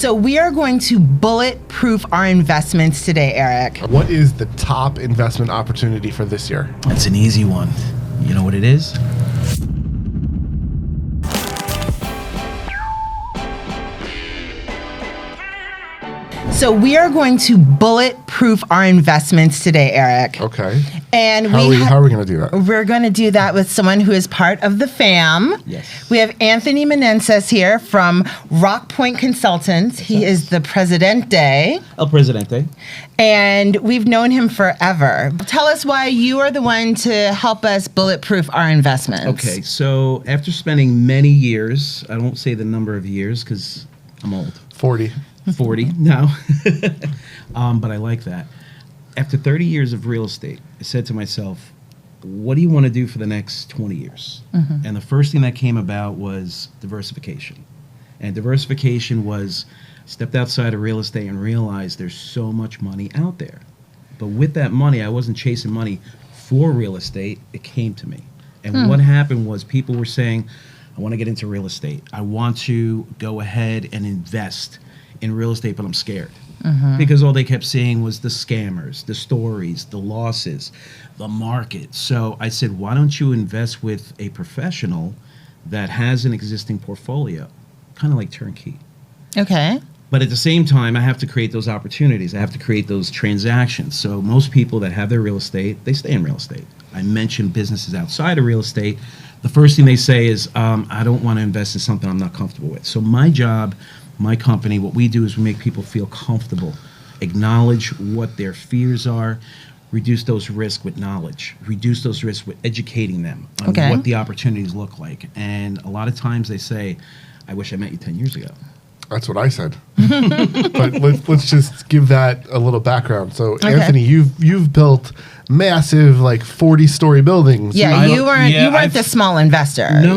So we are going to bulletproof our investments today, Eric. What is the top investment opportunity for this year? It's an easy one. You know what it is? So we are going to bulletproof our investments today, Eric. Okay. And How are we going to do that? We're going to do that with someone who is part of the fam. Yes. We have Anthony Meneses here from Rockpoint Consultants. He is the Presidente. El Presidente. And we've known him forever. Tell us why you are the one to help us bulletproof our investments. Okay, so after spending many years, I won't say the number of years because I'm old. 40. 40 now. But I like that. After 30 years of real estate, I said to myself, what do you want to do for the next 20 years? Mm-hmm. And the first thing that came about was diversification. And diversification was, stepped outside of real estate and realized there's so much money out there. But with that money, I wasn't chasing money for real estate. It came to me. And what happened was people were saying, I want to get into real estate. I want to go ahead and invest in real estate, but I'm scared. Because all they kept seeing was the scammers, the stories, the losses, the market. So I said, why don't you invest with a professional that has an existing portfolio, kind of like turnkey. Okay. But at the same time, I have to create those opportunities. I have to create those transactions. So most people that have their real estate, they stay in real estate. I mentioned businesses outside of real estate. The first thing they say is, I don't want to invest in something I'm not comfortable with. So my job, my company, what we do is we make people feel comfortable, acknowledge what their fears are, reduce those risks with knowledge, reduce those risks with educating them on what the opportunities look like. And a lot of times they say, I wish I met you 10 years ago. That's what I said. But let's just give that a little background. So, Anthony, you've built massive, like 40-story buildings. Yeah, you weren't the small investor. No.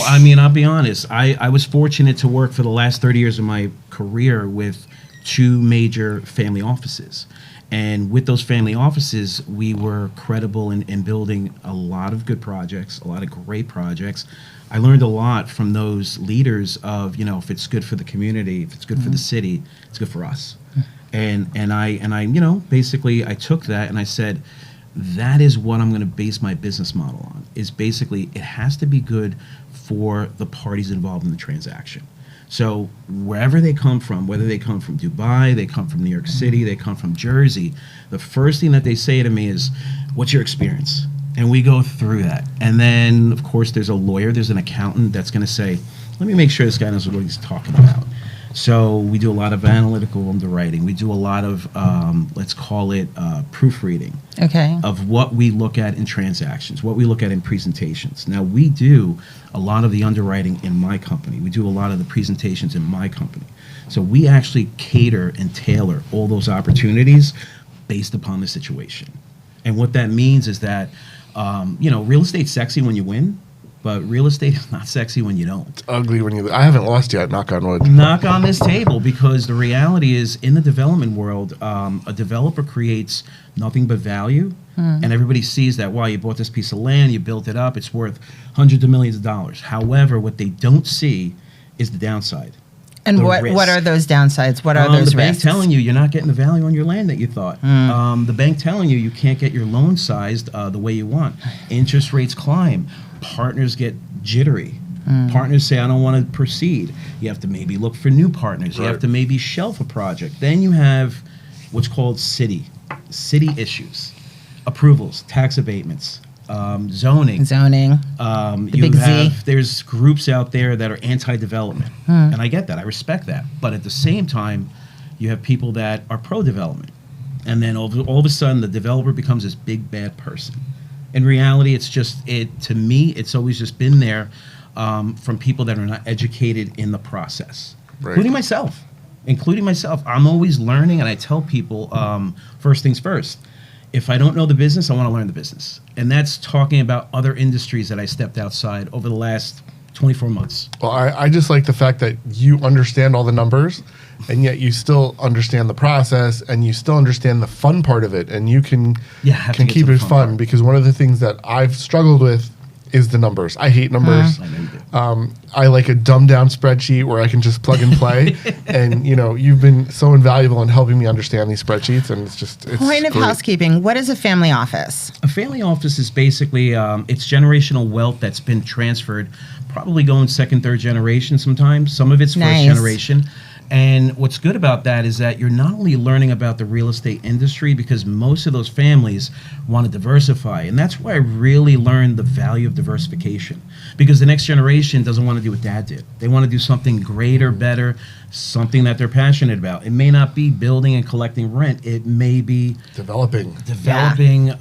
I mean, I'll be honest. I was fortunate to work for the last 30 years of my career with 2 major family offices. And with those family offices, we were credible in building a lot of good projects, a lot of great projects. I learned a lot from those leaders of, if it's good for the community, if it's good for the city, it's good for us. And I basically I took that and I said, that is what I'm going to base my business model on, is basically it has to be good for the parties involved in the transaction. So wherever they come from, whether they come from Dubai, they come from New York City, they come from Jersey, the first thing that they say to me is, what's your experience? And we go through that. And then, of course, there's a lawyer, there's an accountant that's going to say, let me make sure this guy knows what he's talking about. So we do a lot of analytical underwriting. We do a lot of, let's call it proofreading of what we look at in transactions, what we look at in presentations. Now, we do a lot of the underwriting in my company. We do a lot of the presentations in my company. So we actually cater and tailor all those opportunities based upon the situation. And what that means is that, real estate's sexy when you win, but real estate is not sexy when you don't. It's ugly when you... I haven't lost yet, knock on wood. Knock on this table, because the reality is, in the development world, a developer creates nothing but value, and everybody sees that, wow, you bought this piece of land, you built it up, it's worth hundreds of millions of dollars. However, what they don't see is the downside. And what are those downsides? What are those the bank risks? telling you you're not getting the value on your land that you thought. The bank telling you can't get your loan sized the way you want. Interest rates climb. Partners get jittery. Partners say, I don't want to proceed. You have to maybe look for new partners. Right. You have to maybe shelf a project. Then you have what's called city issues, approvals, tax abatements, zoning. The big Z. There's groups out there that are anti-development, and I get that. I respect that. But at the same time, you have people that are pro-development, and then all of a sudden, the developer becomes this big bad person. In reality, it's just to me, it's always just been there from people that are not educated in the process, including myself. I'm always learning, and I tell people, first things first. If I don't know the business, I want to learn the business. And that's talking about other industries that I stepped outside over the last 24 months. Well, I just like the fact that you understand all the numbers, and yet you still understand the process, and you still understand the fun part of it, and you can keep it fun. Because one of the things that I've struggled with is the numbers. I hate numbers. I know you do. I like a dumbed down spreadsheet where I can just plug and play. And you've been so invaluable in helping me understand these spreadsheets, and it's Point of great. housekeeping. What is a family office? A family office is basically it's generational wealth that's been transferred, probably going second, third generation sometimes. Some of it's first Nice. generation. And what's good about that is that you're not only learning about the real estate industry, because most of those families want to diversify. And that's why I really learned the value of diversification, because the next generation doesn't want to do what dad did. They want to do something greater, better, something that they're passionate about. It may not be building and collecting rent. It may be Developing, in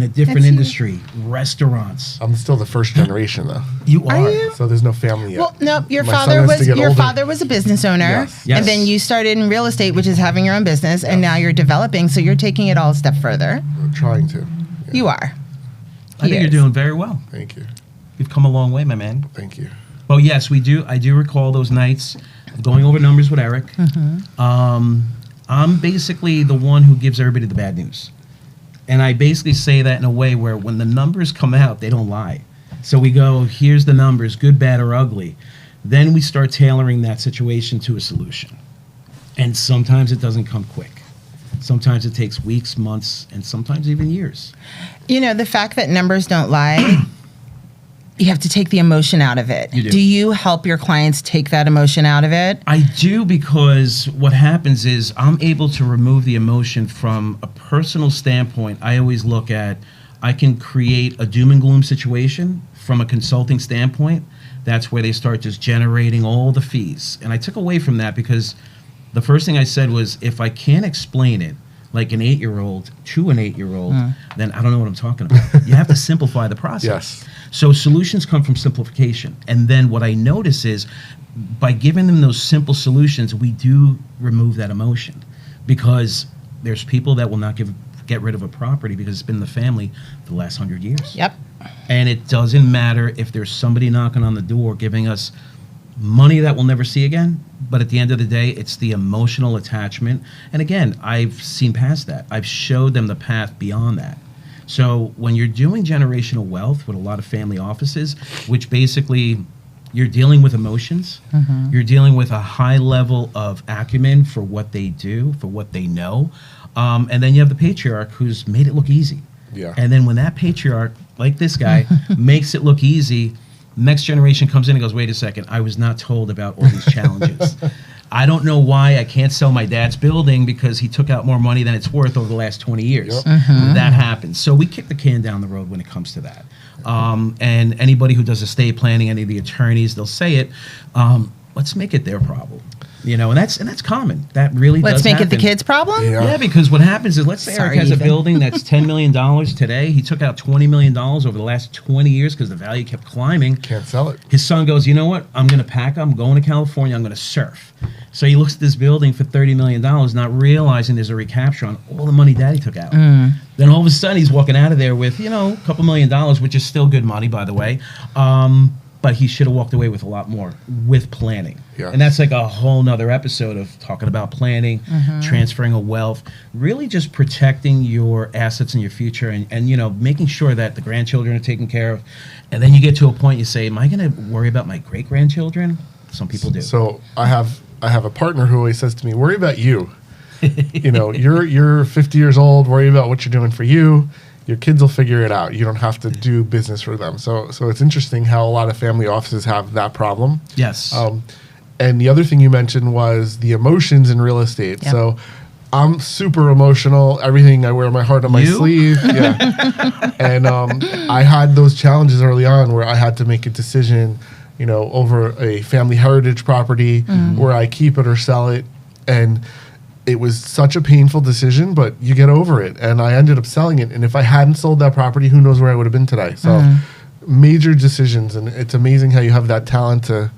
a different industry, restaurants. I'm still the first generation though. You are. you? So there's no family yet. Well, no, your My son father has was to get your older. father was a business owner, Yes. Yes. and then you started in real estate, which is having your own business, and now you're developing. So you're taking it all a step further. I'm trying to. Yeah. You are. I think you're doing very well. Thank you. You've come a long way, my man. Thank you. Well, yes, we do. I do recall those nights going over numbers with Eric. I'm basically the one who gives everybody the bad news. And I basically say that in a way where when the numbers come out, they don't lie. So we go, here's the numbers, good, bad, or ugly. Then we start tailoring that situation to a solution. And sometimes it doesn't come quick. Sometimes it takes weeks, months, and sometimes even years. The fact that numbers don't lie, you have to take the emotion out of it. You do. Do you help your clients take that emotion out of it? I do, because what happens is I'm able to remove the emotion from a personal standpoint. I always look at, I can create a doom and gloom situation from a consulting standpoint. That's where they start just generating all the fees. And I took away from that because the first thing I said was, if I can't explain it like an 8-year-old to an 8-year-old, then I don't know what I'm talking about. You have to simplify the process. Yes. So solutions come from simplification. And then what I notice is, by giving them those simple solutions, we do remove that emotion, because there's people that will not get rid of a property because it's been in the family for the last 100 years. Yep. And it doesn't matter if there's somebody knocking on the door giving us money that we'll never see again. But at the end of the day, it's the emotional attachment. And again, I've seen past that. I've showed them the path beyond that. So when you're doing generational wealth with a lot of family offices, which basically you're dealing with emotions, you're dealing with a high level of acumen for what they do, for what they know. And then you have the patriarch who's made it look easy. Yeah. And then when that patriarch, like this guy, makes it look easy, next generation comes in and goes, wait a second, I was not told about all these challenges. I don't know why I can't sell my dad's building because he took out more money than it's worth over the last 20 years. Yep. That happens. So we kick the can down the road when it comes to that. And anybody who does estate planning, any of the attorneys, they'll say it, let's make it their problem. And that's common. That really Let's does make happen. it the kids' problem? Yeah, because what happens is, let's say Sorry, Eric has a Ethan. building that's $10 million today. He took out $20 million over the last 20 years because the value kept climbing. Can't sell it. His son goes, you know what? I'm going to pack up. I'm going to California. I'm going to surf. So he looks at this building for $30 million, not realizing there's a recapture on all the money daddy took out. Then all of a sudden he's walking out of there with, a couple $1 million, which is still good money, by the way. But he should have walked away with a lot more with planning. Yeah. And that's like a whole nother episode of talking about planning, transferring of wealth, really just protecting your assets and your future, and making sure that the grandchildren are taken care of. And then you get to a point you say, am I going to worry about my great-grandchildren? Some people do. So I have a partner who always says to me, worry about you. You're 50 years old, worry about what you're doing for you. Your kids will figure it out. You don't have to do business for them. So it's interesting how a lot of family offices have that problem. Yes. And the other thing you mentioned was the emotions in real estate. Yep. So I'm super emotional. Everything, I wear my heart on my You? sleeve. Yeah. And I had those challenges early on where I had to make a decision, over a family heritage property, where I keep it or sell it. And it was such a painful decision, but you get over it. And I ended up selling it. And if I hadn't sold that property, who knows where I would have been today. So major decisions. And it's amazing how you have that talent to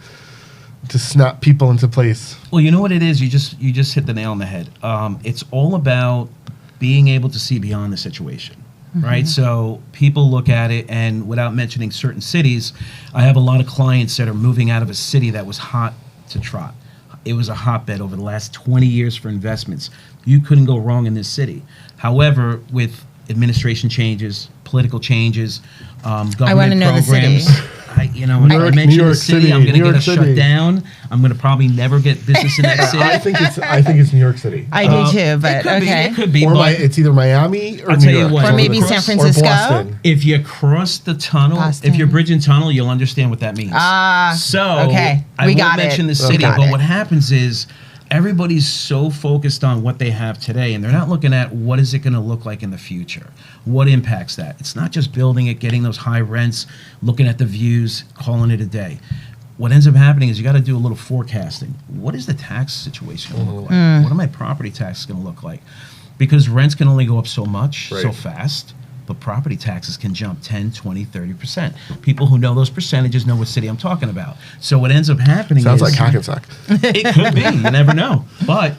snap people into place. Well, you know what it is? You just hit the nail on the head. It's all about being able to see beyond the situation, right? So people look at it, and without mentioning certain cities, I have a lot of clients that are moving out of a city that was hot to trot. It was a hotbed over the last 20 years for investments. You couldn't go wrong in this city. However, with administration changes, political changes, government wanna know the programs. city. I mentioned the city. I'm going to get us shut down. I'm going to probably never get business in that city. I think it's New York City. I do too, but okay. It could be. Or it's either Miami or I'll New tell you York. what. Or maybe San Francisco. Or Boston. If you cross the tunnel, Boston. if you're bridging tunnel, you'll understand what that means. So okay. I We won't got it. mention the city, but what happens is everybody's so focused on what they have today, and they're not looking at what is it going to look like in the future. What impacts that? It's not just building it, getting those high rents, looking at the views, calling it a day. What ends up happening is you got to do a little forecasting. What is the tax situation going to look like? What are my property taxes going to look like? Because rents can only go up so much, so fast, but property taxes can jump 10, 20, 30%. People who know those percentages know what city I'm talking about. So what ends up happening Sounds is... like Hackensack. It could be. You never know. But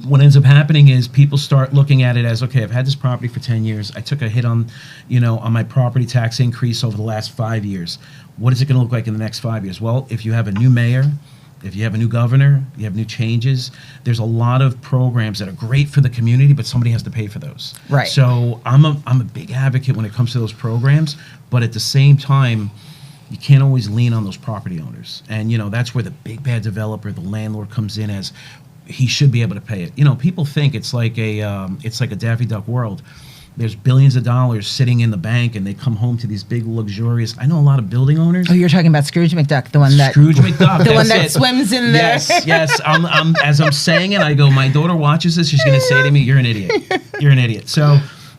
what ends up happening is people start looking at it as, okay, I've had this property for 10 years. I took a hit on my property tax increase over the last 5 years. What is it going to look like in the next 5 years? Well, if you have a new mayor, if you have a new governor, you have new changes, there's a lot of programs that are great for the community, but somebody has to pay for those. Right. So I'm a big advocate when it comes to those programs, but at the same time, you can't always lean on those property owners. And, that's where the big bad developer, the landlord comes in as he should be able to pay it. People think it's like a Daffy Duck world. There's billions of dollars sitting in the bank, and they come home to these big, luxurious. I know a lot of building owners. Oh, you're talking about Scrooge McDuck, the one that Scrooge McDuck, the one that swims in there. Yes. As I'm saying it, I go. My daughter watches this. She's going to say to me, "You're an idiot. You're an idiot." So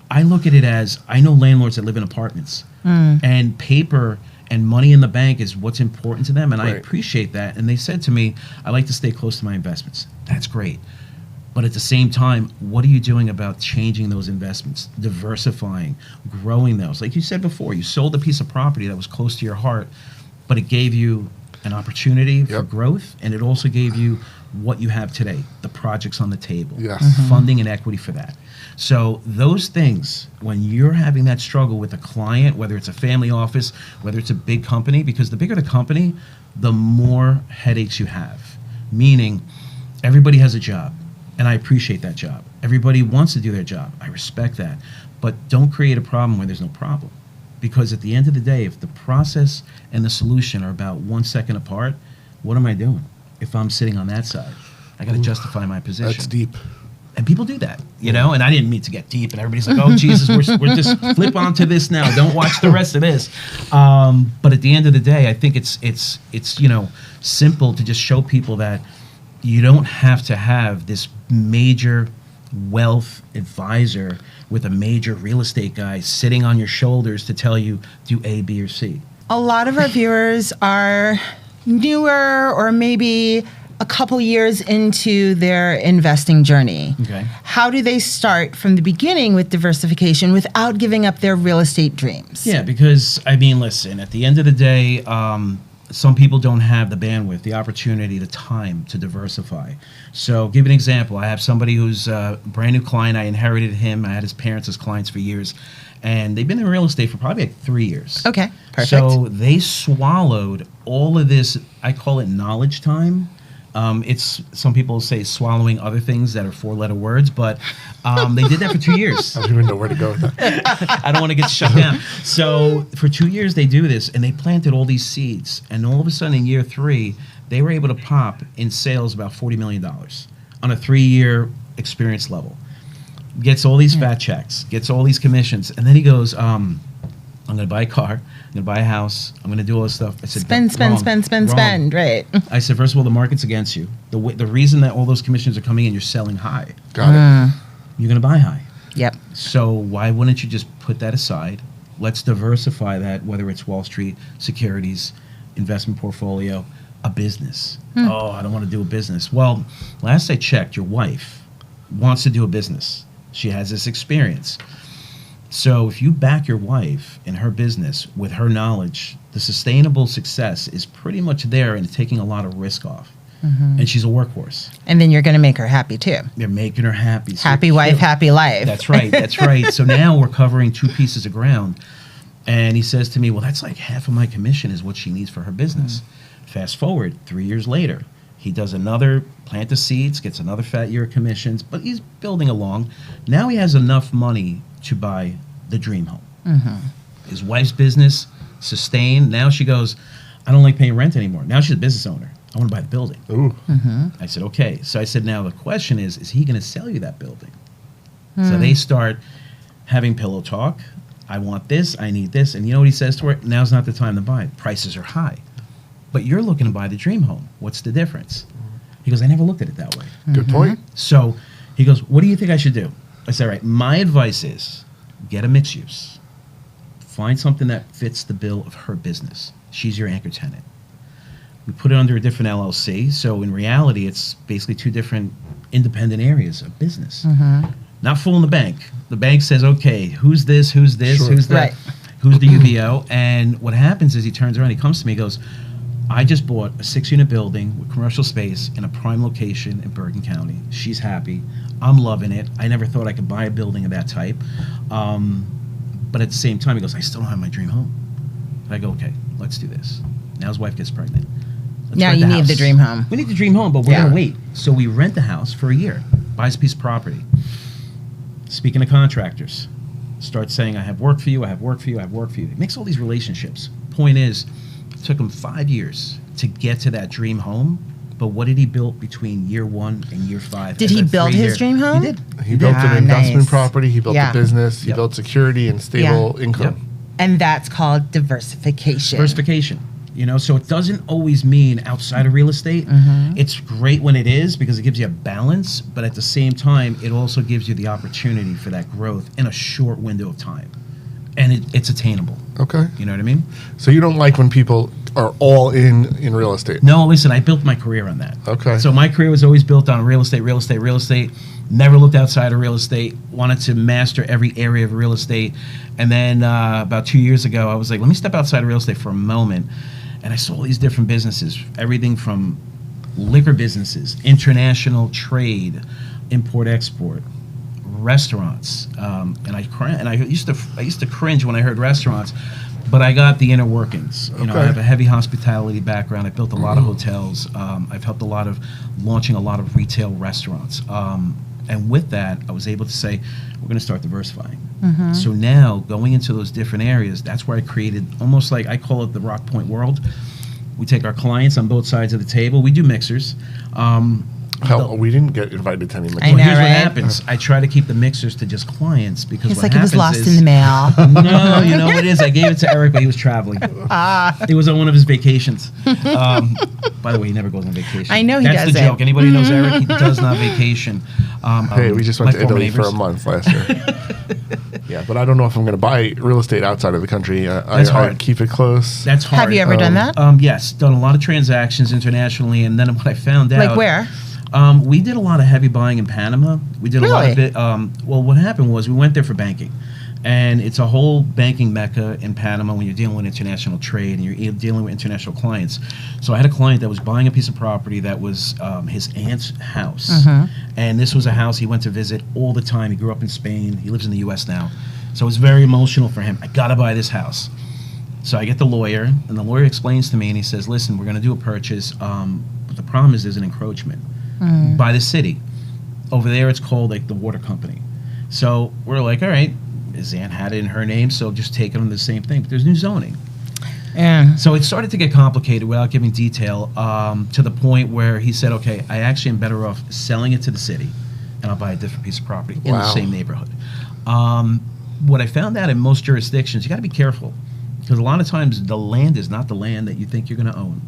I look at it as I know landlords that live in apartments, and paper and money in the bank is what's important to them, and I appreciate that. And they said to me, "I like to stay close to my investments." That's great. But at the same time, what are you doing about changing those investments, diversifying, growing those? Like you said before, you sold a piece of property that was close to your heart, but it gave you an opportunity for growth, and it also gave you what you have today, the projects on the table, funding and equity for that. So those things, when you're having that struggle with a client, whether it's a family office, whether it's a big company, because the bigger the company, the more headaches you have. Meaning, everybody has a job. And I appreciate that job. Everybody wants to do their job. I respect that. But don't create a problem where there's no problem. Because at the end of the day, if the process and the solution are about 1 second apart, what am I doing? If I'm sitting on that side, I got to justify my position. That's deep. And people do that, and I didn't mean to get deep, and everybody's like, oh, Jesus, we're just flip onto this now. Don't watch the rest of this. But at the end of the day, I think it's simple to just show people that you don't have to have this major wealth advisor with a major real estate guy sitting on your shoulders to tell you do A, B, or C. A lot of our viewers are newer or maybe a couple years into their investing journey. Okay. How do they start from the beginning with diversification without giving up their real estate dreams? Yeah, because, listen, at the end of the day, some people don't have the bandwidth, the opportunity, the time to diversify. So give an example. I have somebody who's a brand new client. I inherited him. I had his parents as clients for years. And they've been in real estate for probably like 3 years. Okay, perfect. So they swallowed all of this, I call it knowledge time. It's some people say swallowing other things that are 4-letter words, but they did that for 2 years. I don't even know where to go with that. I don't want to get shut down. So for 2 years they do this, and they planted all these seeds, and all of a sudden in year 3 they were able to pop in sales about $40 million on a 3-year experience level. Gets all these fat checks, gets all these commissions, and then he goes, I'm going to buy a car, I'm going to buy a house, I'm going to do all this stuff. I said, spend, right. I said, first of all, the market's against you. The reason that all those commissions are coming in, you're selling high. Got it. You're going to buy high. Yep. So why wouldn't you just put that aside? Let's diversify that, whether it's Wall Street, securities, investment portfolio, a business. Oh, I don't want to do a business. Well, last I checked, your wife wants to do a business. She has this experience. So if you back your wife in her business with her knowledge, the sustainable success is pretty much there and taking a lot of risk off. And she's a workhorse. And then you're going to make her happy too. You're making her happy. So happy wife, happy life. That's right. That's right. So now we're covering 2 pieces of ground. And he says to me, well, that's like half of my commission is what she needs for her business. Fast forward 3 years later, he does another plant the seeds, gets another fat year of commissions, but he's building along. Now he has enough money to buy the dream home. His wife's business sustained. Now she goes, I don't like paying rent anymore. Now she's a business owner. I want to buy the building. Ooh. I said, okay. So I said, now the question is he going to sell you that building? So they start having pillow talk. I want this. I need this. And you know what he says to her? Now's not the time to buy it. Prices are high. But you're looking to buy the dream home. What's the difference? He goes, I never looked at it that way. Good point. So he goes, what do you think I should do? I said, all right, my advice is get a mixed use. Find something that fits the bill of her business. She's your anchor tenant. We put it under a different LLC. So in reality, it's basically two different independent areas of business. Not fooling the bank. The bank says, okay, who's this, who's this, Sure. who's that, Right. who's the UBO? And what happens is he turns around, he comes to me, he goes, I just bought a 6-unit building with commercial space in a prime location in Bergen County. She's happy. I'm loving it. I never thought I could buy a building of that type. But at the same time, he goes, I still don't have my dream home. And I go, okay, let's do this. Now his wife gets pregnant. Let's Now rent you the need house. the dream home. We need the dream home, but we're Yeah. going to wait. So we rent the house for a year, buys a piece of property. Speaking of contractors, start saying, I have work for you, I have work for you, I have work for you. It makes all these relationships. Point is, it took him 5 years to get to that dream home. But what did he build between year 1 and year 5? Did he build his dream home? He did. He built an investment nice. property. He built Yeah. a business. He Yep. built security and stable income. Yep. And that's called diversification. Diversification. You know, so it doesn't always mean outside of real estate. It's great when it is because it gives you a balance, but at the same time, it also gives you the opportunity for that growth in a short window of time. And it's attainable. Okay. You know what I mean? So you don't like when people are all in real estate? No, listen, I built my career on that. Okay. So my career was always built on real estate, real estate, real estate. Never looked outside of real estate. Wanted to master every area of real estate. And then about 2 years ago, I was like, let me step outside of real estate for a moment. And I saw all these different businesses, everything from liquor businesses, international trade, import, export, restaurants. And I used to cringe when I heard restaurants. But I got the inner workings. You know, I Okay. have a heavy hospitality background. I built a lot of hotels. I've helped launching a lot of retail restaurants. And with that, I was able to say, we're going to start diversifying. So now, going into those different areas, that's where I created almost like, I call it the Rockpoint world. We take our clients on both sides of the table. We do mixers. Hell, we didn't get invited to any I Well, know, mixers. here's what right? happens. I try to keep the mixers to just clients because It's what like it was happens lost is, in the mail. No, you know what it is? I gave it to Eric, but he was traveling. It was on one of his vacations. By the way, he never goes on vacation. I know he That's the doesn't. joke. Anybody knows Eric? He does not vacation. Hey, we just went my to former Italy for a neighbors. month last year. Yeah, but I don't know if I'm going to buy real estate outside of the country. That's I hard. keep it close. That's hard. Have you ever done that? Yes, done a lot of transactions internationally, and then what I found out. Like where? We did a lot of heavy buying in Panama. We did a lot of Really? it. Well, what happened was we went there for banking. And it's a whole banking mecca in Panama when you're dealing with international trade and you're dealing with international clients. So I had a client that was buying a piece of property that was his aunt's house. And this was a house he went to visit all the time. He grew up in Spain. He lives in the U.S. now. So it was very emotional for him. I got to buy this house. So I get the lawyer, and the lawyer explains to me, and he says, listen, we're going to do a purchase, but the problem is there's an encroachment by the city. Over there, it's called like the water company. So we're like, all right, his aunt had it in her name, so just take it on the same thing. But there's new zoning. Yeah. So it started to get complicated without giving detail to the point where he said, okay, I actually am better off selling it to the city, and I'll buy a different piece of property in the Wow. same neighborhood. What I found out in most jurisdictions, you got to be careful because a lot of times the land is not the land that you think you're going to own.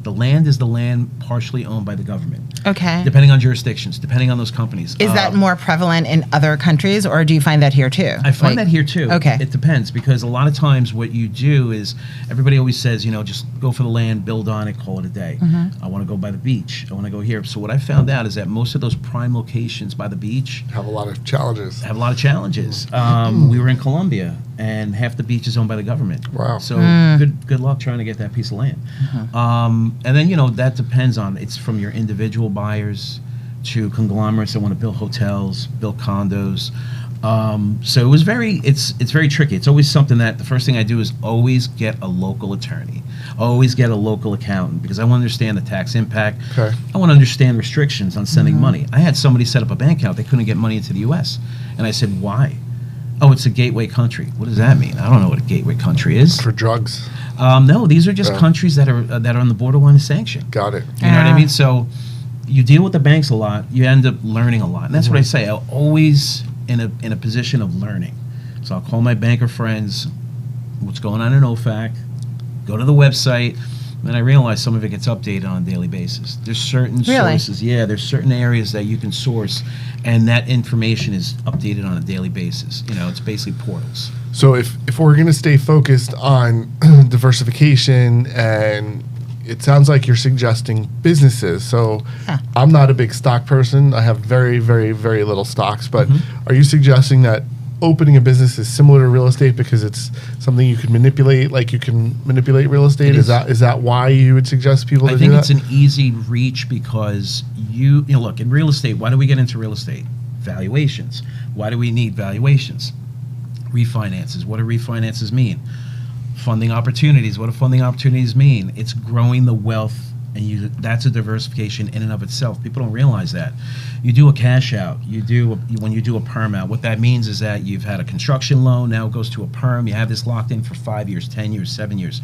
The land is the land partially owned by the government, Okay. depending on jurisdictions, depending on those companies. Is that more prevalent in other countries, or do you find that here too? I find that here too. Okay. It depends because a lot of times what you do is everybody always says, you know, just go for the land, build on it, call it a day. I want to go by the beach. I want to go here. So what I found out is that most of those prime locations by the beach Have a lot of challenges. have a lot of challenges. We were in Colombia and half the beach is owned by the government. Wow. So good luck trying to get that piece of land. And then, you know, that depends on, it's from your individual buyers to conglomerates that want to build hotels, build condos. So it was it's very tricky. It's always something that the first thing I do is always get a local attorney, always get a local accountant because I want to understand the tax impact. Okay. I want to understand restrictions on sending money. I had somebody set up a bank account. They couldn't get money into the U.S. And I said, why? Oh, it's a gateway country. What does that mean? I don't know what a gateway country is. For drugs. No, these are just countries that are on the borderline of sanction. Got it. You know what I mean? So you deal with the banks a lot. You end up learning a lot, and that's what I say. I'm always in a position of learning. So I'll call my banker friends. What's going on in OFAC? Go to the website. And I realize some of it gets updated on a daily basis. There's certain sources. Yeah, there's certain areas that you can source, and that information is updated on a daily basis. You know, it's basically portals. So if we're going to stay focused on diversification, and it sounds like you're suggesting businesses. So I'm not a big stock person. I have very, very, very little stocks. But are you suggesting that opening a business is similar to real estate because it's something you can manipulate, like you can manipulate real estate? Is that why you would suggest people to do that? I think it's an easy reach because you know, look, in real estate, why do we get into real estate? Valuations. Why do we need valuations? Refinances. What do refinances mean? Funding opportunities. What do funding opportunities mean? It's growing the wealth, and that's a diversification in and of itself. People don't realize that. You do a cash out. When you do a perm out, what that means is that you've had a construction loan, now it goes to a perm. You have this locked in for 5 years, 10 years, 7 years,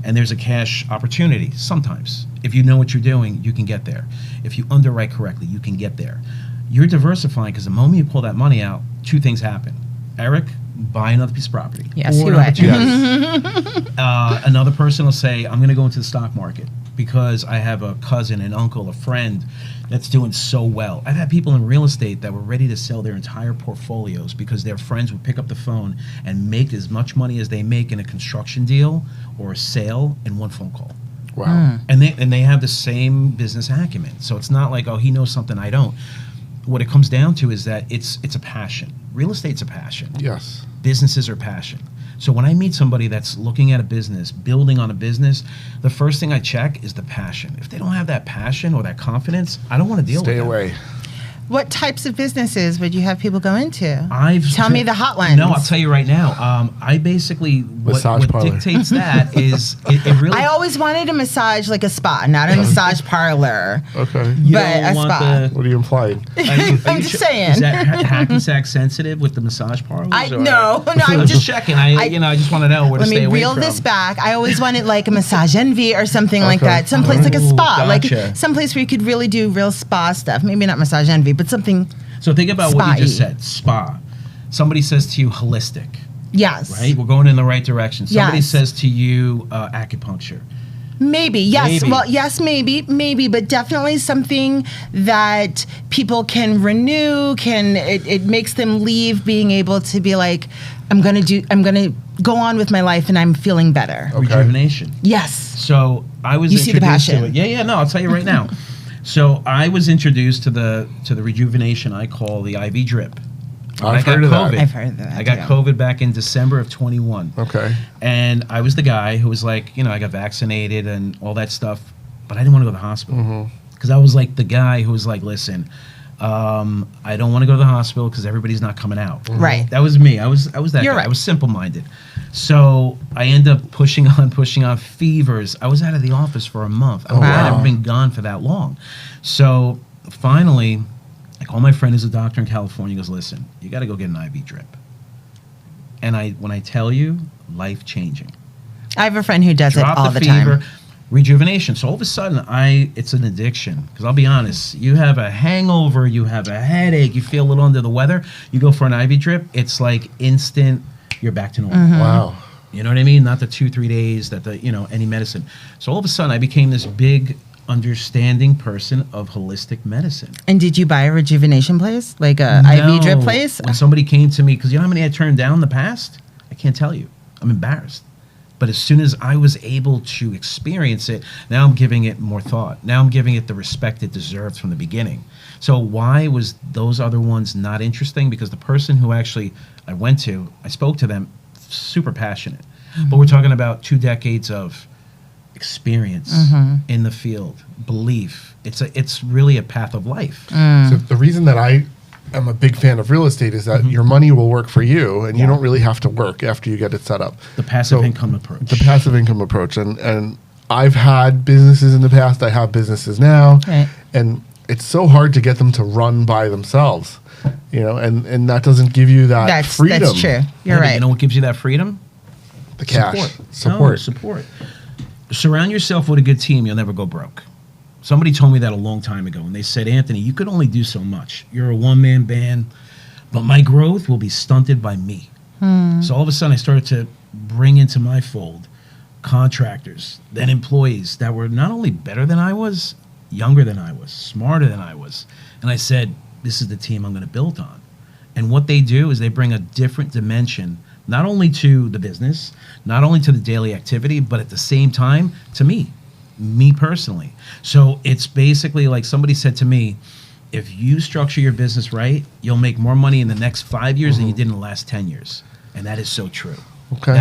and there's a cash opportunity. Sometimes, if you know what you're doing, you can get there. If you underwrite correctly, you can get there. You're diversifying because the moment you pull that money out, two things happen. Eric, buy another piece of property. Yes, you would. Another person will say, I'm going to go into the stock market because I have a cousin, an uncle, a friend that's doing so well. I've had people in real estate that were ready to sell their entire portfolios because their friends would pick up the phone and make as much money as they make in a construction deal or a sale in one phone call. Wow. And they have the same business acumen. So it's not like, oh, he knows something I don't. What it comes down to is that it's a passion. Real estate's a passion. Yes. Businesses are passion. So when I meet somebody that's looking at a business, building on a business, the first thing I check is the passion. If they don't have that passion or that confidence, I don't want to deal with them. Stay away. What types of businesses would you have people go into? Tell me the hot ones. No, I'll tell you right now. I basically, what dictates that is, it really... I always wanted a massage, like a spa, not a massage parlor. Okay. But a spa. What are you implying? I'm just saying. Is that hacky sack sensitive with the massage parlors? No, I'm just checking. I just want to know where to stay away from. Let me reel this back. I always wanted like a massage envy or something like that. Someplace like a spa. Gotcha. Like someplace where you could really do real spa stuff. Maybe not massage envy, but something. So think about what you just said, spa. Somebody says to you, holistic. Yes. Right? We're going in the right direction. Somebody Yes. says to you, acupuncture. Maybe, yes. Maybe. Well, yes, maybe, but definitely something that people can renew, it makes them leave being able to be like, I'm going to go on with my life and I'm feeling better. Okay. Rejuvenation. Yes. So I was You see introduced the to passion. it. Yeah, no, I'll tell you right now. So I was introduced to the rejuvenation I call the IV drip. I've heard of that. I've heard of that. I got COVID back in December of 21. Okay. And I was the guy who was like, I got vaccinated and all that stuff, but I didn't want to go to the hospital. Because I was like the guy who was like, listen, I don't want to go to the hospital because everybody's not coming out. Right. That was me. I was that You're guy. right. I was simple-minded. So I ended up pushing on fevers. I was out of the office for a month. I don't think I'd ever been gone for that long. So finally, I call my friend who's a doctor in California. He goes, listen, you got to go get an IV drip. And when I tell you, life-changing. I have a friend who does it all the time. Rejuvenation. So all of a sudden, it's an addiction. Because I'll be honest, you have a hangover, you have a headache, you feel a little under the weather, you go for an IV drip, it's like instant, you're back to normal. Wow. You know what I mean? Not the 2-3 days that any medicine. So all of a sudden, I became this big, understanding person of holistic medicine. And did you buy a rejuvenation place? Like a IV drip place? When somebody came to me, because you know how many I turned down in the past? I can't tell you. I'm embarrassed. But as soon as I was able to experience it, now I'm giving it more thought. Now I'm giving it the respect it deserved from the beginning. So why was those other ones not interesting? Because the person who actually I spoke to them, super passionate. But we're talking about 2 decades of experience in the field, belief. It's really a path of life. So the reason that I am a big fan of real estate is that your money will work for you, and you don't really have to work after you get it set up. The passive income approach. The passive income approach, and I've had businesses in the past. I have businesses now, Right. and it's so hard to get them to run by themselves, and that doesn't give you that freedom. That's true. You're But right. you know what gives you that freedom? The cash. Support. No, support. Surround yourself with a good team. You'll never go broke. Somebody told me that a long time ago, and they said, Anthony, you could only do so much. You're a one-man band, but my growth will be stunted by me. So all of a sudden, I started to bring into my fold contractors, then employees that were not only better than I was, younger than I was, smarter than I was. And I said, this is the team I'm going to build on. And what they do is they bring a different dimension, not only to the business, not only to the daily activity, but at the same time to me personally. So it's basically like somebody said to me, if you structure your business right, you'll make more money in the next 5 years than you did in the last 10 years. And that is so true. Okay.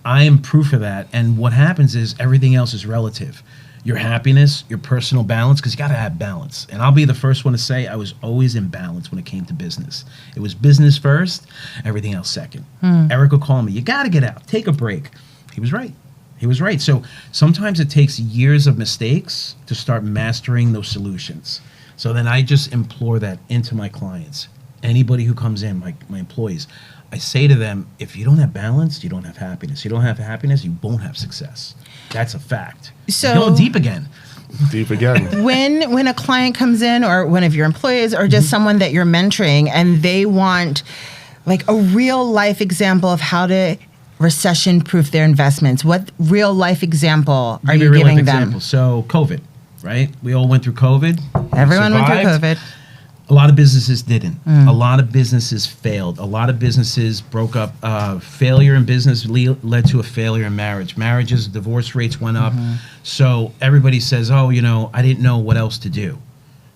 I am proof of that. And what happens is everything else is relative. Your happiness, your personal balance, because you got to have balance. And I'll be the first one to say I was always in balance when it came to business. It was business first, everything else second. Eric will call me, you got to get out, take a break. He was right. He was right. So sometimes it takes years of mistakes to start mastering those solutions. So then I just implore that into my clients. Anybody who comes in, my employees, I say to them, if you don't have balance, you don't have happiness. You don't have happiness, you won't have success. That's a fact. So going deep again. Deep again. When a client comes in, or one of your employees, or just someone that you're mentoring, and they want like a real life example of how to recession proof their investments, what real life example are you giving them? So COVID, right? We all went through COVID. Everyone went through survived. COVID. A lot of businesses didn't. A lot of businesses failed. A lot of businesses broke up. Failure in business led to a failure in marriage. Marriages, divorce rates went up. So everybody says, oh, I didn't know what else to do.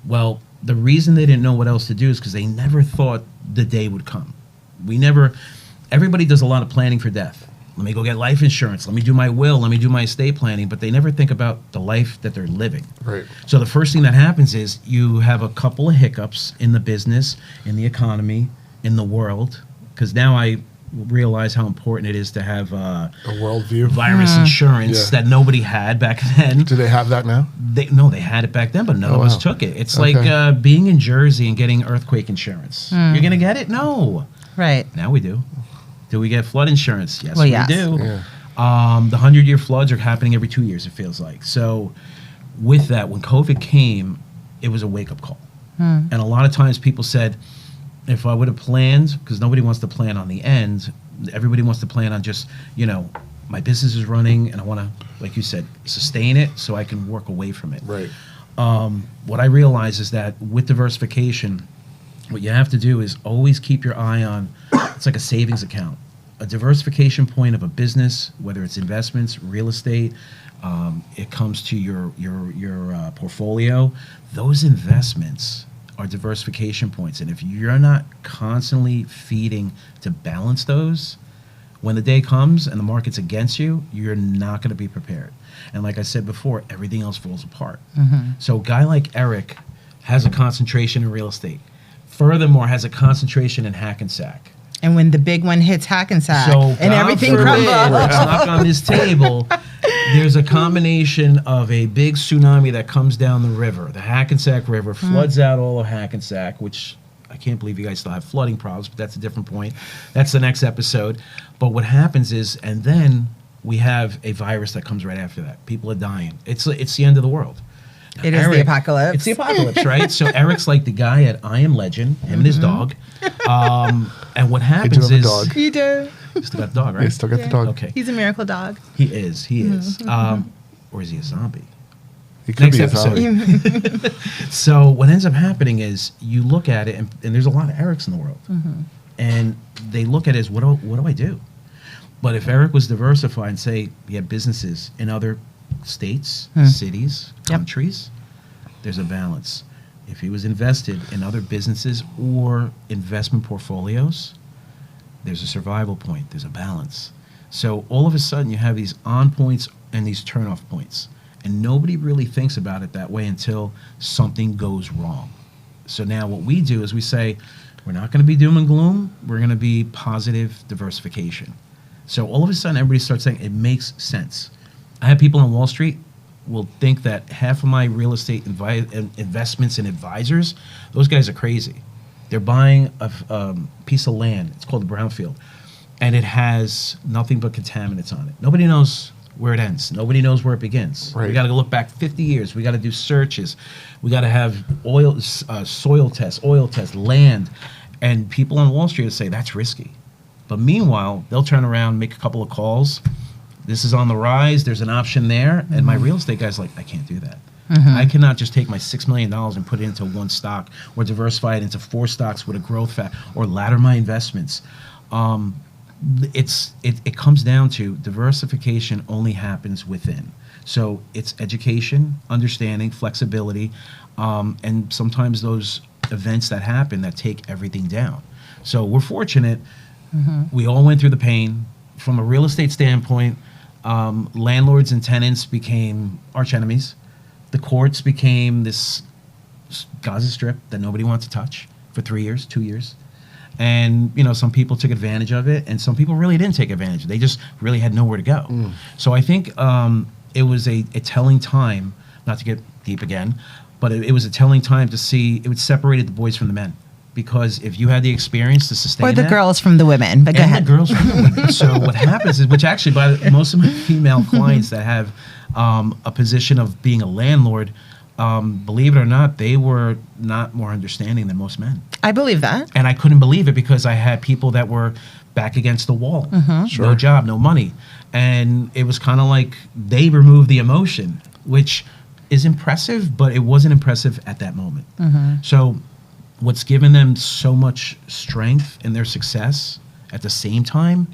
Well, the reason they didn't know what else to do is because they never thought the day would come. Everybody does a lot of planning for death. Let me go get life insurance. Let me do my will. Let me do my estate planning. But they never think about the life that they're living. Right. So the first thing that happens is you have a couple of hiccups in the business, in the economy, in the world. Because now I realize how important it is to have A worldview. virus insurance that nobody had back then. Do they have that now? No, they had it back then, but none of us took it. It's like being in Jersey and getting earthquake insurance. You're going to get it? No. Right. Now we do. Do we get flood insurance? Yes, Well, we yes. do. Yeah. The 100-year floods are happening every 2 years, it feels like. So with that, when COVID came, it was a wake-up call. And a lot of times people said, if I would have planned, because nobody wants to plan on the end, everybody wants to plan on just, my business is running and I want to, like you said, sustain it so I can work away from it. Right. What I realize is that with diversification, what you have to do is always keep your eye on, it's like a savings account. A diversification point of a business, whether it's investments, real estate, it comes to your portfolio. Those investments are diversification points. And if you're not constantly feeding to balance those, when the day comes and the market's against you, you're not going to be prepared. And like I said before, everything else falls apart. So a guy like Eric has a concentration in real estate. Furthermore, has a concentration in Hackensack. And when the big one hits Hackensack So and everything God forbid, crumbles. let's knock on this table. There's a combination of a big tsunami that comes down the river. The Hackensack River floods out all of Hackensack, which I can't believe you guys still have flooding problems, but that's a different point. That's the next episode. But what happens is, and then we have a virus that comes right after that. People are dying. It's the end of the world. Now, It is the apocalypse. It's the apocalypse, right? So Eric's like the guy at I Am Legend, him and his dog. And what happens have a is... dog. You do. You still got the dog, right? I still got the dog. Okay. He's a miracle dog. He is. Or is he a zombie? He could Next be a episode. zombie. So what ends up happening is you look at it, and there's a lot of Erics in the world. And they look at it as, what do I do? But if Eric was diversified and say he had businesses in other states, cities, countries, there's a balance. If he was invested in other businesses or investment portfolios, there's a survival point. There's a balance. So all of a sudden you have these on points and these turn off points. And nobody really thinks about it that way until something goes wrong. So now what we do is we say, we're not going to be doom and gloom. We're going to be positive diversification. So all of a sudden everybody starts saying it makes sense. I have people on Wall Street, will think that half of my real estate investments and advisors, those guys are crazy. They're buying a piece of land. It's called a brownfield, and it has nothing but contaminants on it. Nobody knows where it ends. Nobody knows where it begins. Right. We got to look back 50 years. We got to do searches. We got to have soil tests, land, and people on Wall Street will say that's risky. But meanwhile, they'll turn around, make a couple of calls. This is on the rise. There's an option there. And my real estate guy's like, I can't do that. I cannot just take my $6 million and put it into one stock or diversify it into 4 stocks with a growth factor or ladder my investments. It comes down to diversification only happens within. So it's education, understanding, flexibility, and sometimes those events that happen that take everything down. So we're fortunate. We all went through the pain. From a real estate standpoint, landlords and tenants became arch enemies. The courts became this Gaza Strip that nobody wanted to touch for 3 years, 2 years. And, some people took advantage of it, and some people really didn't take advantage. They just really had nowhere to go. So I think it was a telling time, not to get deep again, but it was a telling time to see, it separated the boys from the men. Because if you had the experience to sustain Or the that, girls from the women, but go ahead. the girls from the women. So what happens is, which actually most of my female clients that have a position of being a landlord, believe it or not, they were not more understanding than most men. I believe that. And I couldn't believe it because I had people that were back against the wall. Sure. No job, no money. And it was kind of like they removed the emotion, which is impressive, but it wasn't impressive at that moment. So what's given them so much strength in their success at the same time,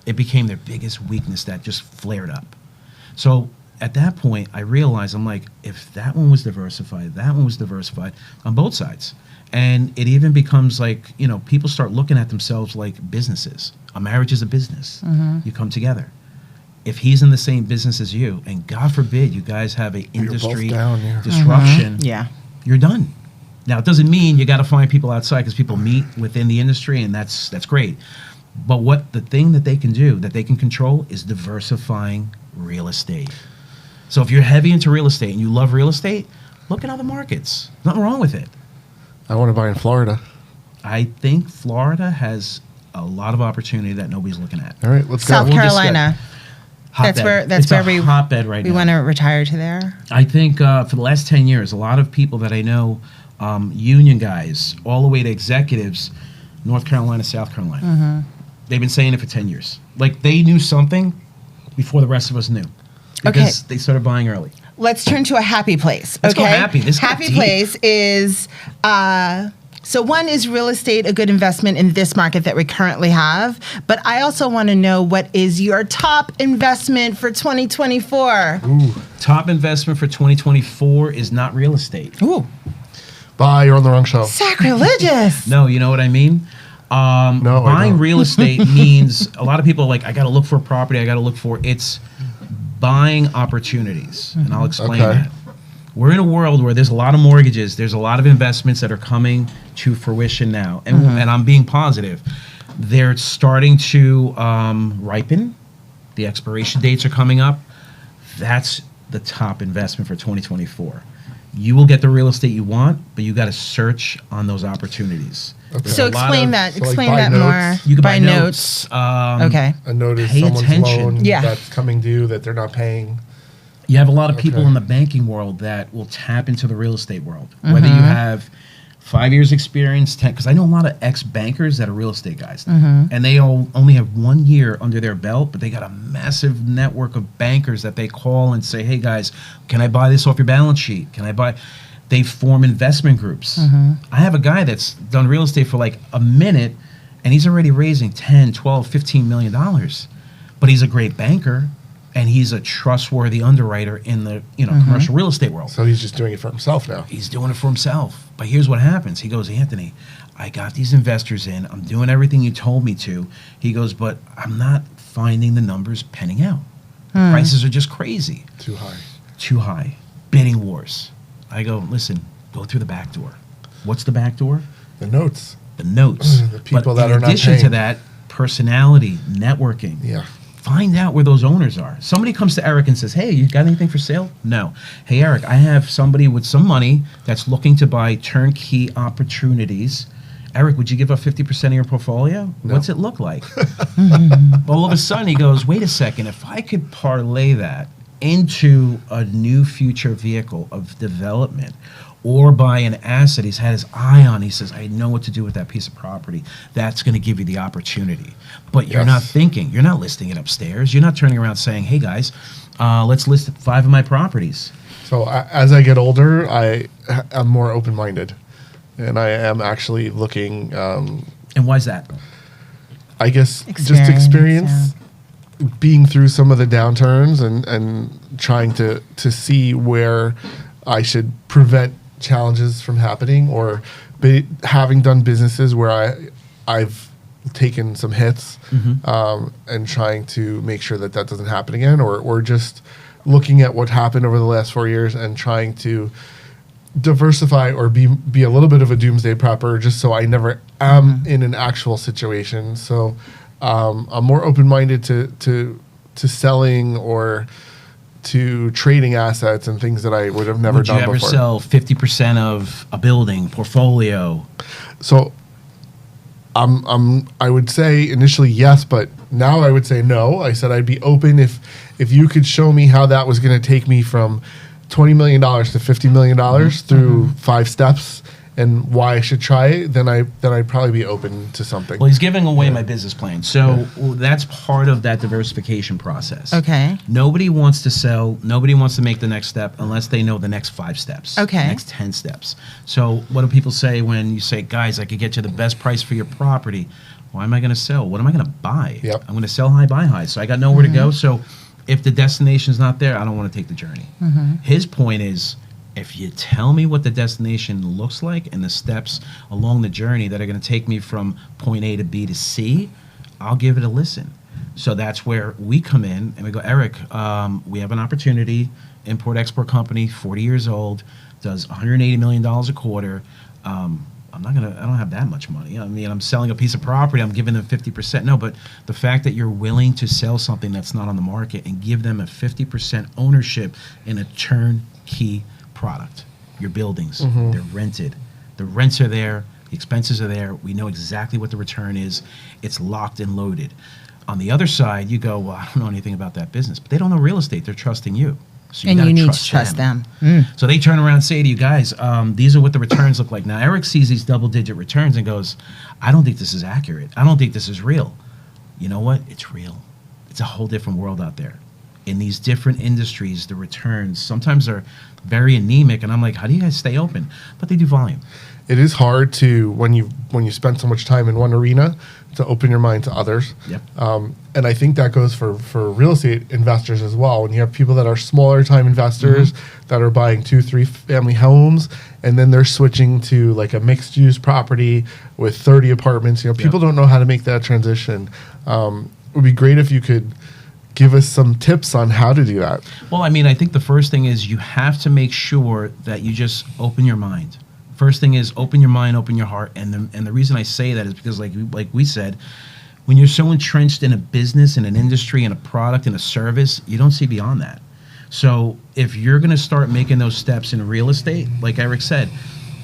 it became their biggest weakness that just flared up. So at that point, I realized, I'm like, if that one was diversified, that one was diversified on both sides. And it even becomes like, people start looking at themselves like businesses. A marriage is a business. You come together. If he's in the same business as you, and God forbid you guys have an industry disruption, you're done. Now, it doesn't mean you got to find people outside, because people meet within the industry, and that's great. But the thing that they can do, that they can control, is diversifying real estate. So if you're heavy into real estate and you love real estate, look at other markets. Nothing wrong with it. I want to buy in Florida. I think Florida has a lot of opportunity that nobody's looking at. All right, let's go. South Carolina. That's where we hotbed right now. We want to retire to there. I think for the last 10 years, a lot of people that I know, union guys, all the way to executives, North Carolina, South Carolina. They've been saying it for 10 years. Like, they knew something before the rest of us knew. Because they started buying early. Let's turn to a happy place. Let's go happy. This happy place is, so one, is real estate a good investment in this market that we currently have? But I also want to know, what is your top investment for 2024? Ooh. Top investment for 2024 is not real estate. Ooh. Bye, you're on the wrong show. Sacrilegious. No, you know what I mean? No, buying real estate means, a lot of people are like, I got to look for a property, it's buying opportunities. And I'll explain that. We're in a world where there's a lot of mortgages, there's a lot of investments that are coming to fruition now. And, and I'm being positive. They're starting to ripen. The expiration dates are coming up. That's the top investment for 2024. You will get the real estate you want, but you got to search on those opportunities. Okay. So explain that. Explain like that more. You can buy buy notes. Okay. A note is Pay someone's attention. loan Yeah. that's coming due that they're not paying. You have a lot of people Okay. in the banking world that will tap into the real estate world. Whether you have 5 years experience, 10, because I know a lot of ex-bankers that are real estate guys now. And they only have 1 year under their belt, but they got a massive network of bankers that they call and say, hey guys, can I buy this off your balance sheet? Can I buy? They form investment groups. I have a guy that's done real estate for like a minute, and he's already raising 10, 12, 15 million dollars. But he's a great banker, and he's a trustworthy underwriter in the commercial real estate world. So he's just doing it for himself now. He's doing it for himself. But here's what happens. He goes, Anthony, I got these investors in. I'm doing everything you told me to. He goes, but I'm not finding the numbers penning out. The prices are just crazy. Too high. Too high. Bidding wars. I go, listen, go through the back door. What's the back door? The notes. The notes. The people but that in are not addition paying. to that, personality, networking. Yeah. Find out where those owners are. Somebody comes to Eric and says, hey, you got anything for sale? No. Hey, Eric, I have somebody with some money that's looking to buy turnkey opportunities. Eric, would you give up 50% of your portfolio? No. What's it look like? All of a sudden he goes, wait a second, if I could parlay that into a new future vehicle of development or buy an asset he's had his eye on, he says, I know what to do with that piece of property. That's going to give you the opportunity. But you're not thinking, you're not listing it upstairs. You're not turning around saying, hey guys, let's list 5 of my properties. So as I get older, I'm more open-minded. And I am actually looking. And why's that? I guess just experience being through some of the downturns and trying to see where I should prevent challenges from happening, or having done businesses where I've taken some hits, and trying to make sure that doesn't happen again, or just looking at what happened over the last 4 years and trying to diversify or be a little bit of a doomsday prepper, just so I never am in an actual situation. So I'm more open-minded to selling or to trading assets and things that I would have never done before. Would you ever sell 50% of a building portfolio? So I would say initially yes, but now I would say no. I said I'd be open if you could show me how that was going to take me from $20 million to $50 million through 5 steps, and why I should try it, then I'd probably be open to something. Well, he's giving away my business plan. So that's part of that diversification process. Okay. Nobody wants to sell. Nobody wants to make the next step unless they know the next 5 steps. Okay. The next 10 steps. So what do people say when you say, guys, I could get you the best price for your property? Why am I going to sell? What am I going to buy? Yep. I'm going to sell high, buy high. So I got nowhere to go. So if the destination's not there, I don't want to take the journey. His point is, if you tell me what the destination looks like and the steps along the journey that are going to take me from point A to B to C, I'll give it a listen. So that's where we come in and we go, Eric, we have an opportunity, import-export company, 40 years old, does $180 million a quarter. I don't have that much money. I mean, I'm selling a piece of property, I'm giving them 50%. No, but the fact that you're willing to sell something that's not on the market and give them a 50% ownership in a turnkey product. Your buildings, they're rented. The rents are there, the expenses are there. We know exactly what the return is. It's locked and loaded. On the other side, you go, well, I don't know anything about that business. But they don't know real estate. They're trusting you. So you need to trust them. So they turn around and say to you guys, these are what the returns look like. Now, Eric sees these double-digit returns and goes, I don't think this is accurate. I don't think this is real. You know what? It's real. It's a whole different world out there. In these different industries, the returns sometimes are very anemic. And I'm like, how do you guys stay open? But they do volume. It is hard to, when you spend so much time in one arena, to open your mind to others. Yep. And I think that goes for real estate investors as well. When you have people that are smaller time investors that are buying 2-3 family homes, and then they're switching to like a mixed use property with 30 apartments. People don't know how to make that transition. It would be great if you could give us some tips on how to do that. Well, I mean, I think the first thing is you have to make sure that you just open your mind. First thing is open your mind, open your heart. And the reason I say that is because like we said, when you're so entrenched in a business, in an industry, in a product, in a service, you don't see beyond that. So if you're going to start making those steps in real estate, like Eric said,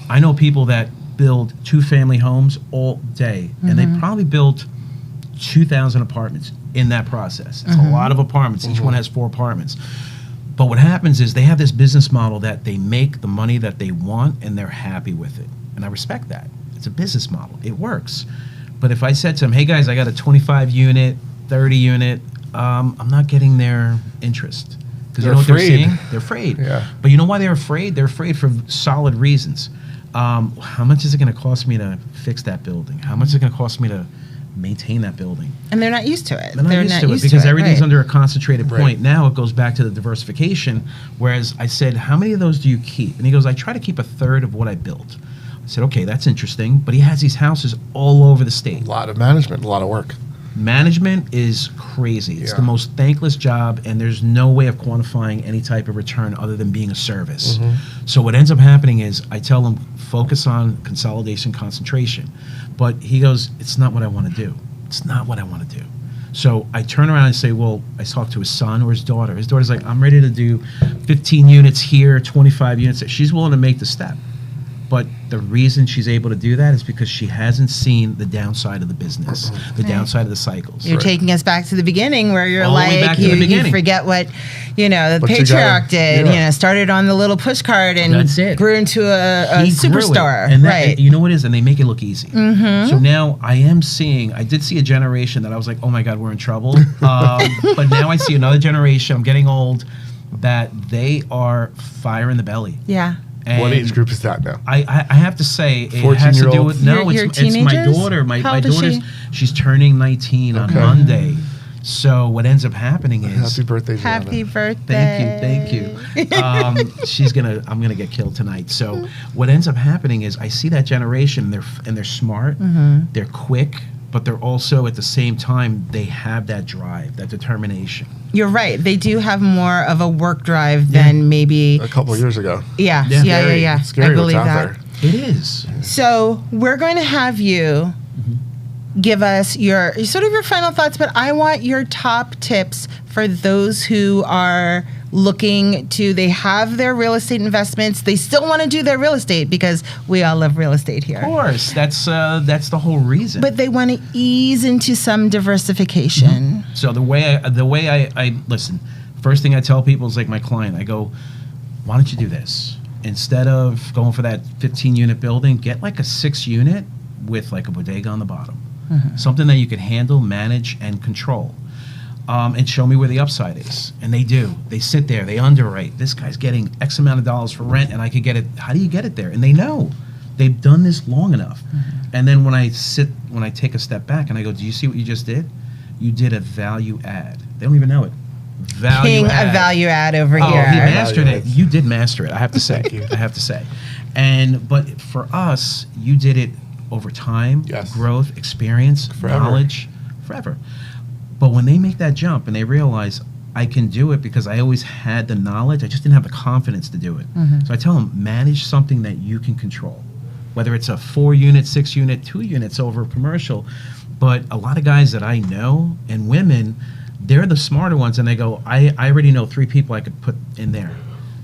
I know people that build 2-family homes all day, and they probably built 2,000 apartments in that process. It's a lot of apartments. Each one has 4 apartments. But what happens is they have this business model that they make the money that they want and they're happy with it. And I respect that. It's a business model. It works. But if I said to them, hey guys, I got a 25 unit, 30 unit, I'm not getting their interest. Because you know what they're saying? They're afraid. Yeah. But you know why they're afraid? They're afraid for solid reasons. How much is it going to cost me to fix that building? How much is it going to cost me to maintain that building? And they're not used to it. They're not used to it because everything's under a concentrated point. Now it goes back to the diversification. Whereas I said, how many of those do you keep? And he goes, I try to keep a third of what I built. I said, okay, that's interesting. But he has these houses all over the state. A lot of management, a lot of work. Management is crazy. It's the most thankless job, and there's no way of quantifying any type of return other than being a service. So what ends up happening is I tell them, focus on consolidation, concentration. But he goes, it's not what I want to do. It's not what I want to do. So I turn around and say, well, I talk to his son or his daughter. His daughter's like, I'm ready to do 15 units here, 25 units. She's willing to make the step. But the reason she's able to do that is because she hasn't seen the downside of the business, the downside of the cycles. You're taking us back to the beginning where you're All the way back to the you beginning. forget what, the But you patriarch did, yeah. Started on the little push cart and That's it. grew into a He grew it. superstar. And right. you know what it is? And they make it look easy. So now I did see a generation that I was like, oh my God, we're in trouble. But now I see another generation, I'm getting old, that they are fire in the belly. Yeah. And What age group is that now? I have to say it has to do 14-year-old? with Your it's my teenagers? daughter. How old My is daughter's she? she's turning 19 on Okay. Monday. So what ends up happening is Happy birthday, Gianna. Happy birthday. Thank you. I'm gonna get killed tonight. So what ends up happening is I see that generation. They're smart. They're quick, but they're also at the same time they have that drive, that determination. You're right. They do have more of a work drive than maybe. A couple of years ago. Yeah. Yeah. Yeah. It's scary I believe what's out that. there. It is. So we're going to have you give us your final thoughts, but I want your top tips for those who are looking to, they have their real estate investments. They still want to do their real estate because we all love real estate here. Of course, that's the whole reason. But they want to ease into some diversification. So the way I listen, first thing I tell people is like my client, I go, why don't you do this? Instead of going for that 15-unit building, get like a 6-unit with like a bodega on the bottom. Something that you can handle, manage, and control. And show me where the upside is. And they do. They sit there, they underwrite. This guy's getting X amount of dollars for rent, and I could get it. How do you get it there? And they know. They've done this long enough. And then when I take a step back and I go, do you see what you just did? You did a value add. They don't even know it. Value add. A value add over Oh, here. he mastered Value it. adds. You did master it. I have to say. Thank you. I have to say. But for us, you did it over time, Yes. growth, experience, Forever. knowledge, forever. But when they make that jump and they realize I can do it because I always had the knowledge, I just didn't have the confidence to do it. So I tell them, manage something that you can control, whether it's a 4-unit, 6-unit, 2 units over commercial. But a lot of guys that I know and women, they're the smarter ones, and they go, I already know 3 people I could put in there.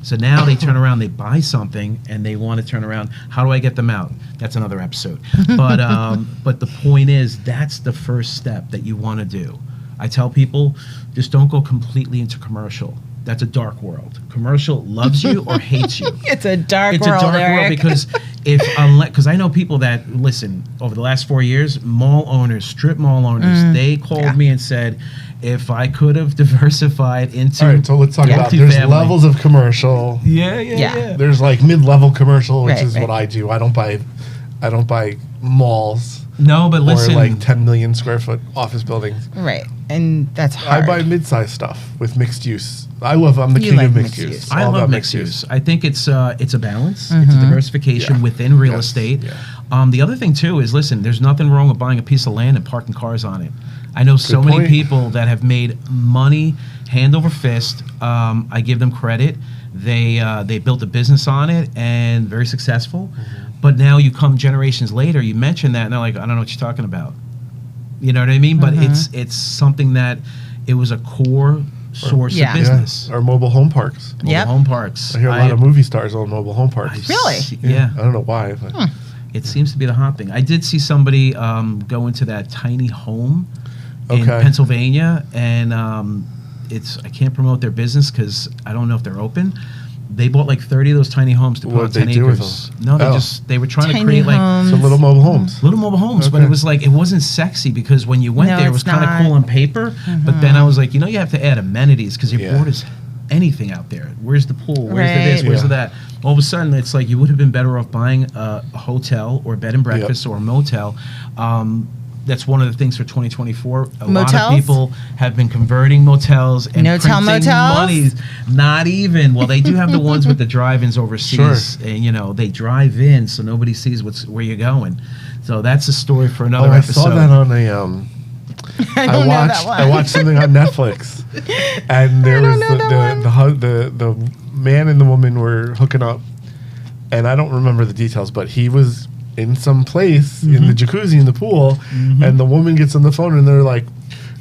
So now they turn around, they buy something, and they want to turn around. How do I get them out? That's another episode. But the point is, that's the first step that you want to do. I tell people, just don't go completely into commercial. That's a dark world. Commercial loves you or hates you. It's a dark It's world, a dark Eric. world because because I know people that listen over the last 4 years, mall owners, strip mall owners, they called me and said, if I could have diversified into All right, so let's talk about there's multifamily. levels of commercial. Yeah. There's like mid-level commercial, which Right, is right. what I do. I don't buy malls No, but listen, or like 10 million square foot office buildings. Right. And that's hard. I buy mid-sized stuff with mixed use. I'm the You king like of mixed mixed use. use. I All love about mixed use. I think it's a balance. It's a diversification Yeah. within real Yes. estate. Yeah. The other thing too is, listen, there's nothing wrong with buying a piece of land and parking cars on it. I know so Good many point. people that have made money hand over fist. I give them credit. They built a business on it and very successful. But now you come generations later, you mention that, and they're like, I don't know what you're talking about. You know what I mean? But it's something that it was a core source Yeah. of business. Or mobile home parks. Mobile Yep. home parks. I hear a lot of movie stars own mobile home parks. Really? Yeah. I don't know why, but It seems to be the hot thing. I did see somebody go into that tiny home in Okay. Pennsylvania, and I can't promote their business because I don't know if they're open. They bought like 30 of those tiny homes to put on What'd 10 they do with acres. them? No, Oh. they were trying Tiny to create like homes. so little mobile homes. little mobile homes, but Okay. it was like it wasn't sexy because when you went No, there, it was it's kind of not. cool on paper. But then I was like, you have to add amenities because your Yeah. board is anything out there. Where's the pool? Where's the this? Right. Where's Yeah. the that? All of a sudden, it's like you would have been better off buying a hotel or bed and breakfast or a motel. That's one of the things for 2024. A lot Motels? of people have been converting motels and No-tell printing motels? money. Not even. Well, they do have the ones with the drive-ins overseas, Sure. and they drive in so nobody sees where you're going. So that's a story for another I episode. saw that on a I don't know that one. I watched something on Netflix, and there was don't know that the man and the woman were hooking up, and I don't remember the details, but he was in some place in the jacuzzi in the pool, and the woman gets on the phone and they're like,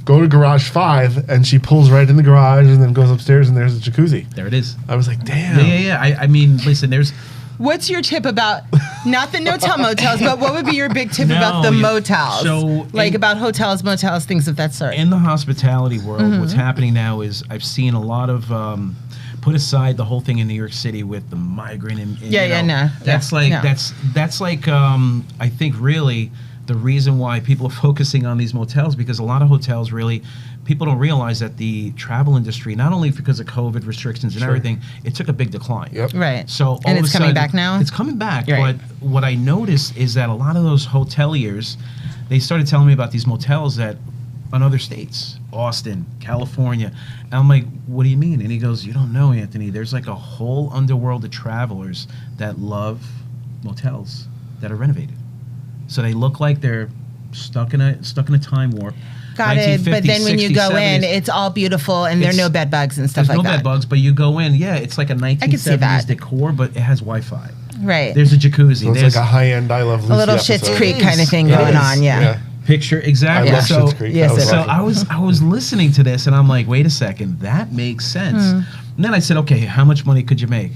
go to garage 5, and she pulls right in the garage and then goes upstairs and there's a jacuzzi. There it is. I was like, damn. Yeah. I mean, listen, there's... What's your tip about, not the no-tell motels, but what would be your big tip about the motels? So about hotels, motels, things of that sort. In the hospitality world, what's happening now is I've seen a lot of... put aside the whole thing in New York City with the migrant and that's like I think really the reason why people are focusing on these motels, because a lot of hotels really, people don't realize that the travel industry, not only because of COVID restrictions and everything, it took a big decline. Yep. Right. So and it's coming back now? It's coming back. Right. But what I noticed is that a lot of those hoteliers, they started telling me about these motels that on other states, Austin, California. And I'm like, what do you mean? And he goes, you don't know, Anthony. There's like a whole underworld of travelers that love motels that are renovated. So they look like they're stuck in a time warp. Got it. But then when you go 60s, in, it's all beautiful and there are no bed bugs and stuff like that. There's no bed bugs, but you go in, it's like a I can see 1970s that. decor, but it has Wi-Fi. Right. There's a jacuzzi. So it's There's like a high-end I Love Lucy a little episode. Schitt's Creek kind of thing It going is. on, yeah. Picture exactly. I love So, Schitt's Creek. yes, That was it awesome. I was listening to this and I'm like, wait a second, that makes sense. And then I said, okay, how much money could you make?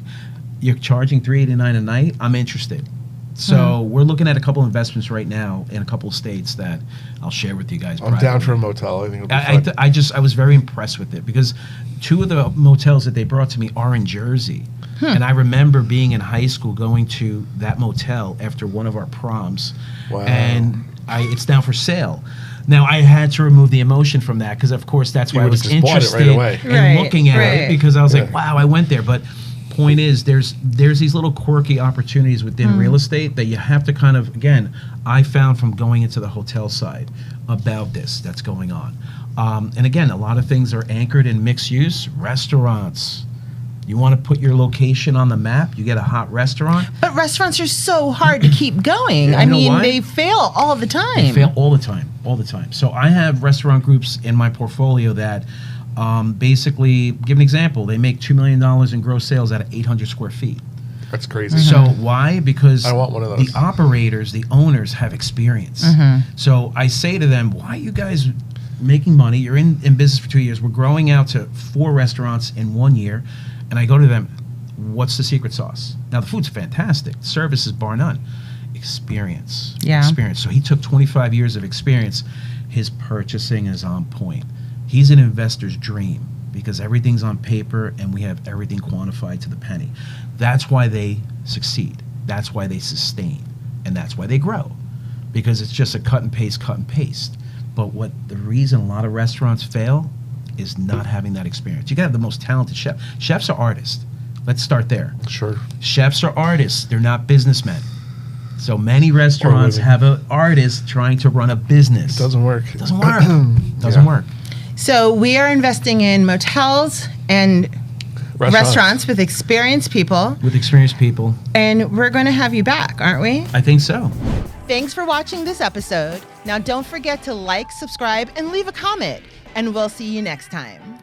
You're charging $389 a night. I'm interested. So we're looking at a couple investments right now in a couple of states that I'll share with you guys. I'm down for a motel. I think it'll be fun. I was very impressed with it because 2 of the motels that they brought to me are in Jersey. And I remember being in high school going to that motel after one of our proms. Wow. And it's now for sale. Now, I had to remove the emotion from that because, of course, that's why I was would've just bought it right interested away. in Right, looking at it because I was like, Yeah. wow, I went there. But point is, there's these little quirky opportunities within real estate that you have to kind of, again, I found from going into the hotel side about this that's going on. And again, a lot of things are anchored in mixed use, restaurants. You want to put your location on the map, you get a hot restaurant. But restaurants are so hard to keep going. Yeah, I you know mean, why? they fail all the time. They fail all the time. So I have restaurant groups in my portfolio that basically, give an example, they make $2 million in gross sales out of 800 square feet. That's crazy. So why? Because I want one of those. the operators, the owners have experience. So I say to them, why are you guys making money? You're in business for 2 years. We're growing out to 4 restaurants in 1 year. And I go to them, what's the secret sauce? Now, the food's fantastic. Service is bar none. Experience. Yeah. Experience. So he took 25 years of experience. His purchasing is on point. He's an investor's dream because everything's on paper and we have everything quantified to the penny. That's why they succeed. That's why they sustain. And that's why they grow. Because it's just a cut and paste. But the reason a lot of restaurants fail is not having that experience. You gotta have the most talented chef. Chefs are artists. Let's start there. Sure. Chefs are artists. They're not businessmen. So many restaurants have an artist trying to run a business. Doesn't work. Doesn't work. Doesn't work. So we are investing in motels and restaurants with experienced people. With experienced people. And we're going to have you back, aren't we? I think so. Thanks for watching this episode. Now don't forget to like, subscribe, and leave a comment. And we'll see you next time.